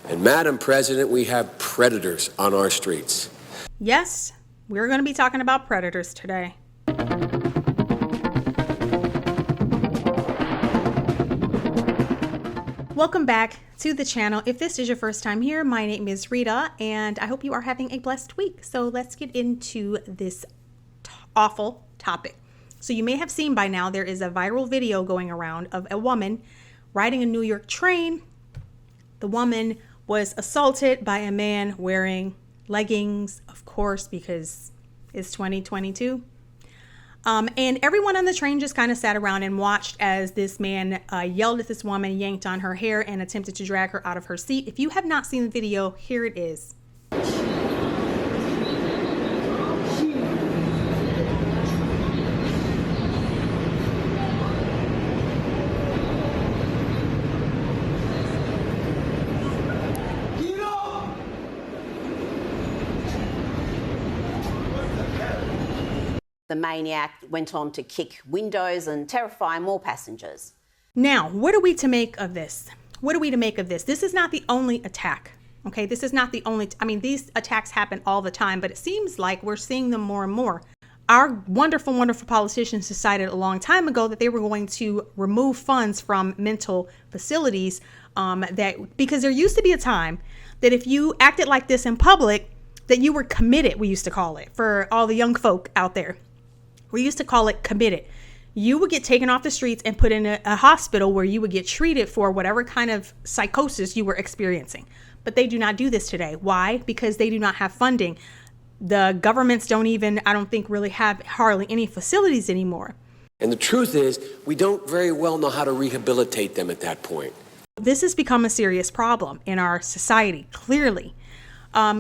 And Madam President, we have predators on our streets. Yes, we're going to be talking about predators today. Welcome back to the channel. If this is your first time here, my name is Rita, and I hope you are having a blessed week. So let's get into this awful topic. So you may have seen by now there is a viral video going around of a woman riding a New York train. The woman was assaulted by a man wearing leggings, of course, because it's 2022. And everyone on the train just kind of sat around and watched as this man yelled at this woman, yanked on her hair, and attempted to drag her out of her seat. If you have not seen the video, here it is. The maniac went on to kick windows and terrify more passengers. Now, what are we to make of this? What are we to make of this? This is not the only attack. Okay, this is not the only, these attacks happen all the time, but it seems like we're seeing them more and more. Our wonderful, wonderful politicians decided a long time ago that they were going to remove funds from mental facilities because there used to be a time that if you acted like this in public, that you were committed, we used to call it, for all the young folk out there. We used to call it committed. You would get taken off the streets and put in a hospital where you would get treated for whatever kind of psychosis you were experiencing. But they do not do this today. Why? Because they do not have funding. The governments don't even, I don't think, really have hardly any facilities anymore. And the truth is, we don't very well know how to rehabilitate them at that point. This has become a serious problem in our society, clearly.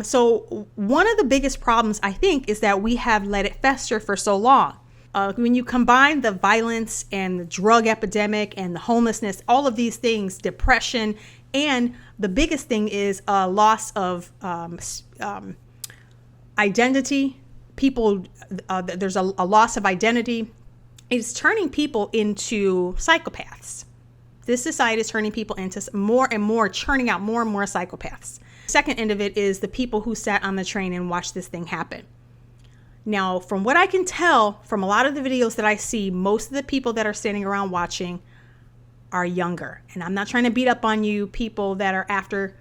So one of the biggest problems, I think, is that we have let it fester for so long. When you combine the violence and the drug epidemic and the homelessness, all of these things, depression, and the biggest thing is a loss of identity. People, there's a loss of identity. It's turning people into psychopaths. This society is turning people into more and more, churning out more and more psychopaths. Second end of it is the people who sat on the train and watched this thing happen. Now, from what I can tell from a lot of the videos that I see, most of the people that are standing around watching are younger. And I'm not trying to beat up on you people that are after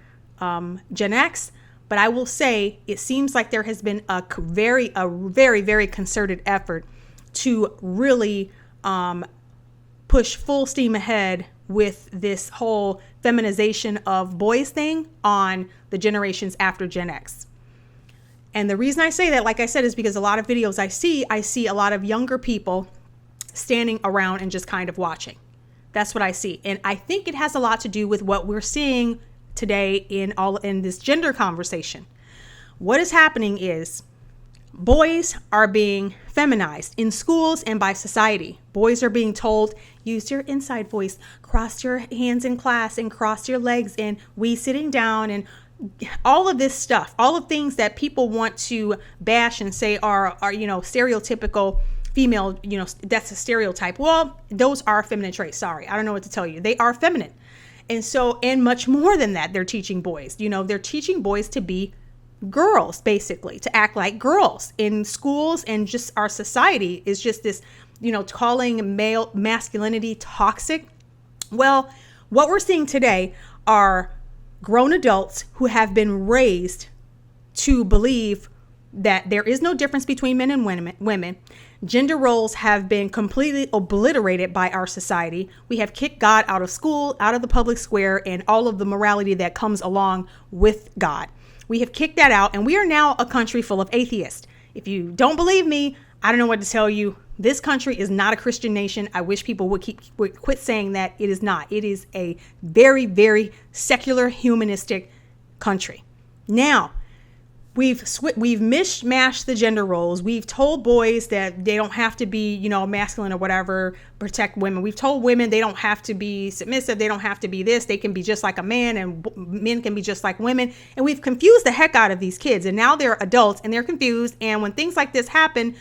Gen X, but I will say it seems like there has been a very, very concerted effort to really push full steam ahead with this whole feminization of boys thing on the generations after Gen X. And the reason I say that, like I said, is because a lot of videos I see a lot of younger people standing around and just kind of watching. That's what I see. And I think it has a lot to do with what we're seeing today in this gender conversation. What is happening is boys are being feminized in schools and by society. Boys are being told, use your inside voice, cross your hands in class and cross your legs and we sitting down, and all of this stuff, all of things that people want to bash and say are stereotypical female, that's a stereotype. Well, those are feminine traits. Sorry, I don't know what to tell you. They are feminine. And so, and much more than that, they're teaching boys. They're teaching boys to be girls, basically, to act like girls in schools, and just our society is just this, calling male masculinity toxic. Well, what we're seeing today are grown adults who have been raised to believe that there is no difference between men and women. Gender roles have been completely obliterated by our society. We have kicked God out of school, out of the public square, and all of the morality that comes along with God. We have kicked that out, and we are now a country full of atheists. If you don't believe me, I don't know what to tell you. This country is not a Christian nation. I wish people would quit saying that. It is not. It is a very, very secular, humanistic country. Now, we've mishmashed the gender roles. We've told boys that they don't have to be, masculine or whatever, protect women. We've told women they don't have to be submissive. They don't have to be this. They can be just like a man, and men can be just like women. And we've confused the heck out of these kids. And now they're adults and they're confused. And when things like this happen,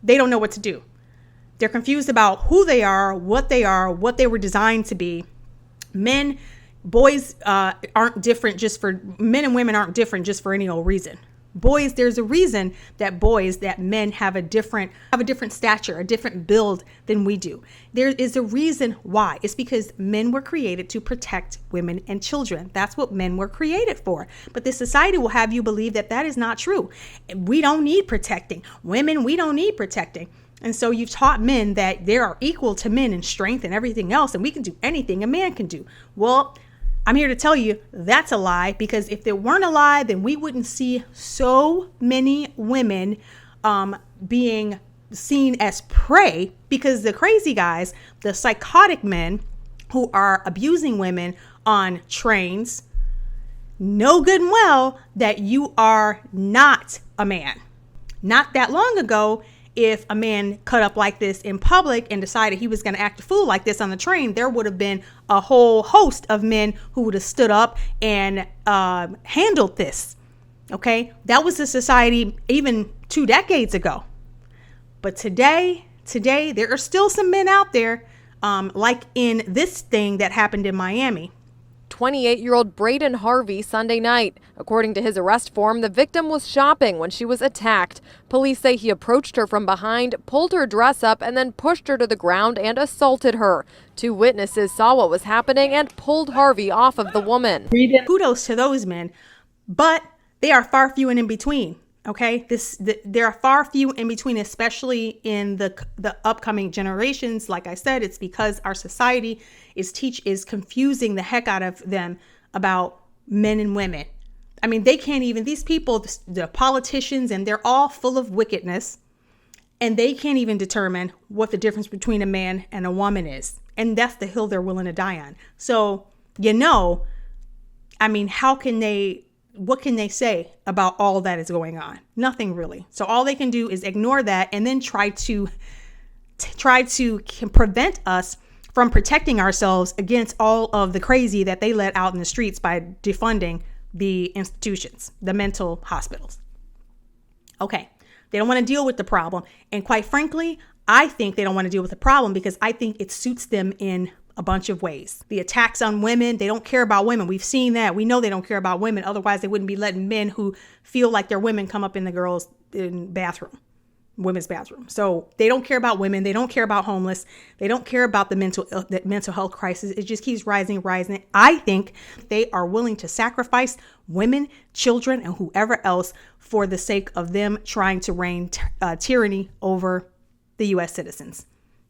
they don't know what to do. They're confused about who they are, what they were designed to be. Men boys aren't different just for men, and women aren't different just for any old reason. Boys, there's a reason that men have a different stature, a different build than we do. There is a reason why. It's because men were created to protect women and children. That's what men were created for. But this society will have you believe that that is not true. We don't need protecting. Women, we don't need protecting. And so you've taught men that they are equal to men in strength and everything else, and we can do anything a man can do. Well, I'm here to tell you that's a lie, because if there weren't a lie, then we wouldn't see so many women being seen as prey, because the crazy guys, the psychotic men who are abusing women on trains, know good and well that you are not a man. Not that long ago, if a man cut up like this in public and decided he was going to act a fool like this on the train, there would have been a whole host of men who would have stood up and handled this. Okay, that was the society even 2 decades ago. But today there are still some men out there, like in this thing that happened in Miami. 28-year-old Braden Harvey Sunday night. According to his arrest form, the victim was shopping when she was attacked. Police say he approached her from behind, pulled her dress up, and then pushed her to the ground and assaulted her. 2 witnesses saw what was happening and pulled Harvey off of the woman. Kudos to those men, but they are far few and in between. Okay, there are far few in between, especially in the upcoming generations. Like I said, it's because our society is confusing the heck out of them about men and women. I mean, they can't even, these people, the politicians, and they're all full of wickedness, and they can't even determine what the difference between a man and a woman is. And that's the hill they're willing to die on. So, I mean, what can they say about all that is going on? Nothing really. So all they can do is ignore that and then try to prevent us from protecting ourselves against all of the crazy that they let out in the streets by defunding the institutions, the mental hospitals. Okay, they don't want to deal with the problem. And quite frankly, I think they don't want to deal with the problem because I think it suits them in a bunch of ways. The attacks on women, they don't care about women. We've seen that. We know they don't care about women. Otherwise, they wouldn't be letting men who feel like they're women come up in the women's bathroom. So they don't care about women. They don't care about homeless. They don't care about the mental health crisis. It just keeps rising. I think they are willing to sacrifice women, children, and whoever else for the sake of them trying to reign tyranny over the U.S. citizens.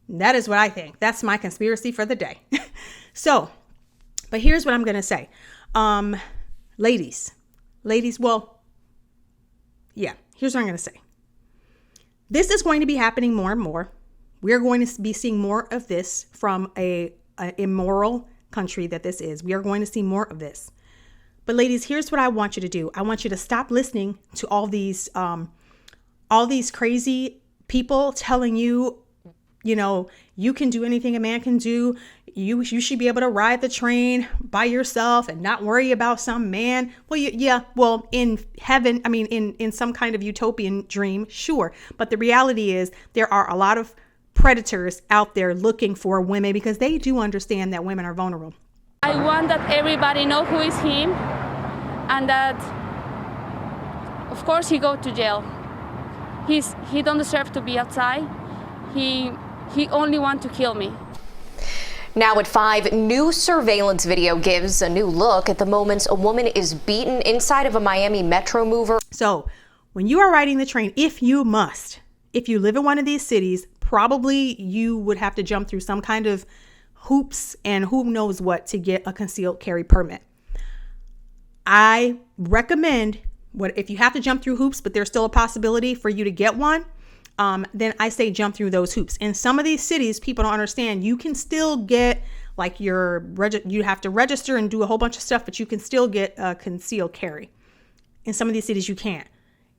That is what I think. That's my conspiracy for the day. So, but here's what I'm going to say. Ladies, well, yeah, here's what I'm going to say. This is going to be happening more and more. We're going to be seeing more of this from a immoral country that this is. We are going to see more of this. But ladies, here's what I want you to do. I want you to stop listening to all these crazy people telling you, you can do anything a man can do. You should be able to ride the train by yourself and not worry about some man. Well, in heaven, I mean, in some kind of utopian dream, sure. But the reality is there are a lot of predators out there looking for women because they do understand that women are vulnerable. I want that everybody know who is him and that, of course, he go to jail. He don't deserve to be outside. He only want to kill me. Now at 5, new surveillance video gives a new look at the moments a woman is beaten inside of a Miami Metro mover. So when you are riding the train, if you live in one of these cities, probably you would have to jump through some kind of hoops and who knows what to get a concealed carry permit. I recommend if you have to jump through hoops, but there's still a possibility for you to get one, then I say jump through those hoops. In some of these cities, people don't understand. You can still get you have to register and do a whole bunch of stuff, but you can still get a concealed carry. In some of these cities, you can't.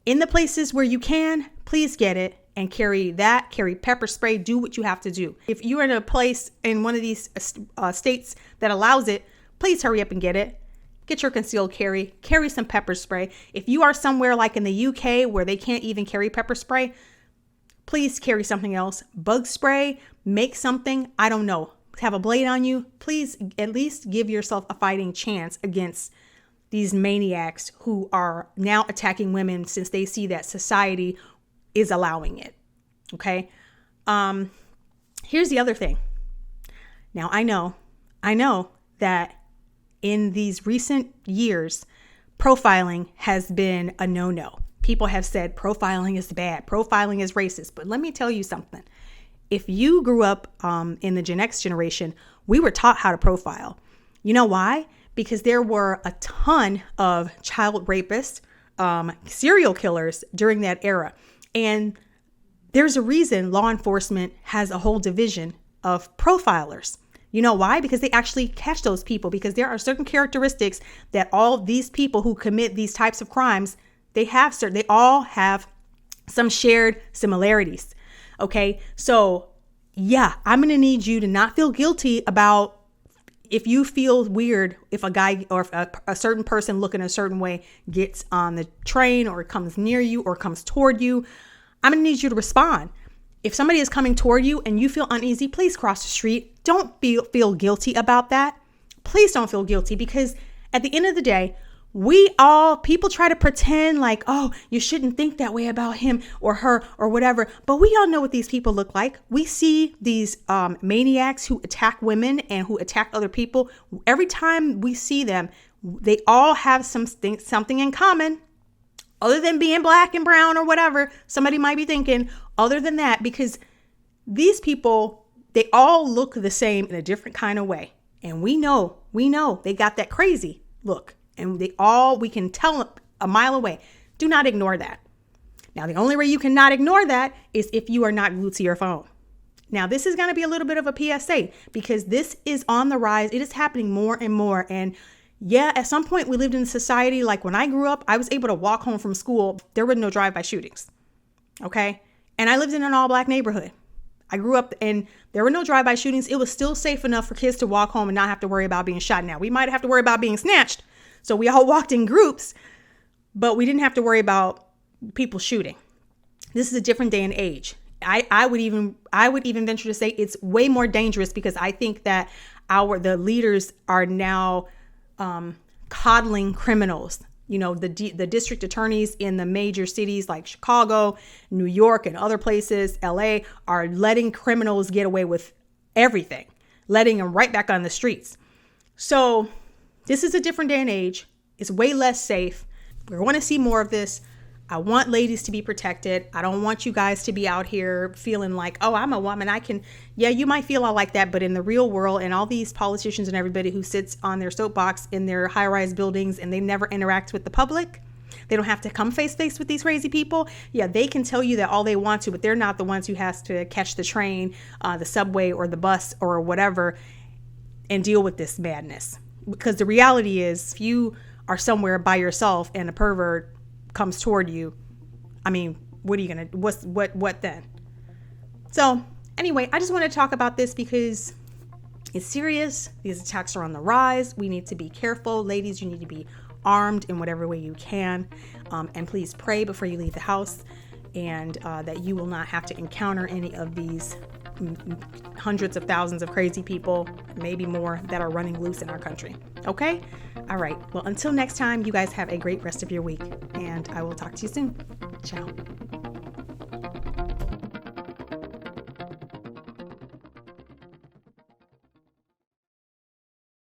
In the places where you can, please get it and carry pepper spray, do what you have to do. If you're in a place in one of these states that allows it, please hurry up and get it. Get your concealed carry some pepper spray. If you are somewhere like in the UK where they can't even carry pepper spray, please carry something else. Bug spray, make something, I don't know. have a blade on you, please at least give yourself a fighting chance against these maniacs who are now attacking women since they see that society is allowing it. Okay. Here's the other thing. Now, I know that in these recent years, profiling has been a no-no. People have said profiling is bad, profiling is racist. But let me tell you something. If you grew up in the Gen X generation, we were taught how to profile. You know why? Because there were a ton of child rapists, serial killers during that era. And there's a reason law enforcement has a whole division of profilers. You know why? Because they actually catch those people, because there are certain characteristics that all these people who commit these types of crimes, they all have some shared similarities. Okay. So yeah, I'm going to need you to not feel guilty about if you feel weird, if a guy or if a certain person looking a certain way gets on the train or comes near you or comes toward you. I'm going to need you to respond. If somebody is coming toward you and you feel uneasy, please cross the street. Don't feel guilty about that. Please don't feel guilty, because at the end of the day, people try to pretend like, oh, you shouldn't think that way about him or her or whatever. But we all know what these people look like. We see these maniacs who attack women and who attack other people. Every time we see them, they all have something in common. Other than being black and brown or whatever, somebody might be thinking, other than that, because these people, they all look the same in a different kind of way. And we know they got that crazy look, and we can tell a mile away. Do not ignore that. Now, the only way you cannot ignore that is if you are not glued to your phone. Now, this is going to be a little bit of a PSA, because this is on the rise. It is happening more and more. And yeah, at some point we lived in a society, like when I grew up, I was able to walk home from school. There were no drive-by shootings. Okay. And I lived in an all black neighborhood. I grew up and there were no drive-by shootings. It was still safe enough for kids to walk home and not have to worry about being shot. Now, we might have to worry about being snatched. So we all walked in groups, but we didn't have to worry about people shooting. This is a different day and age. I would even venture to say it's way more dangerous, because I think that the leaders are now coddling criminals. You know, the district attorneys in the major cities like Chicago, New York, and other places, LA, are letting criminals get away with everything, letting them right back on the streets. So this is a different day and age. It's way less safe. We want to see more of this. I want ladies to be protected. I don't want you guys to be out here feeling like, oh, I'm a woman. Yeah, you might feel all like that. But in the real world, and all these politicians and everybody who sits on their soapbox in their high-rise buildings and they never interact with the public, they don't have to come face-to-face with these crazy people. Yeah, they can tell you that all they want to, but they're not the ones who has to catch the train, the subway, or the bus or whatever and deal with this madness. Because the reality is, if you are somewhere by yourself and a pervert comes toward you, I mean, what are you gonna, what then? So anyway, I just want to talk about this because it's serious. These attacks are on the rise. We need to be careful. Ladies, you need to be armed in whatever way you can. And please pray before you leave the house, and that you will not have to encounter any of these hundreds of thousands of crazy people, maybe more, that are running loose in our country. Okay? All right. Well, until next time, you guys have a great rest of your week, and I will talk to you soon. Ciao.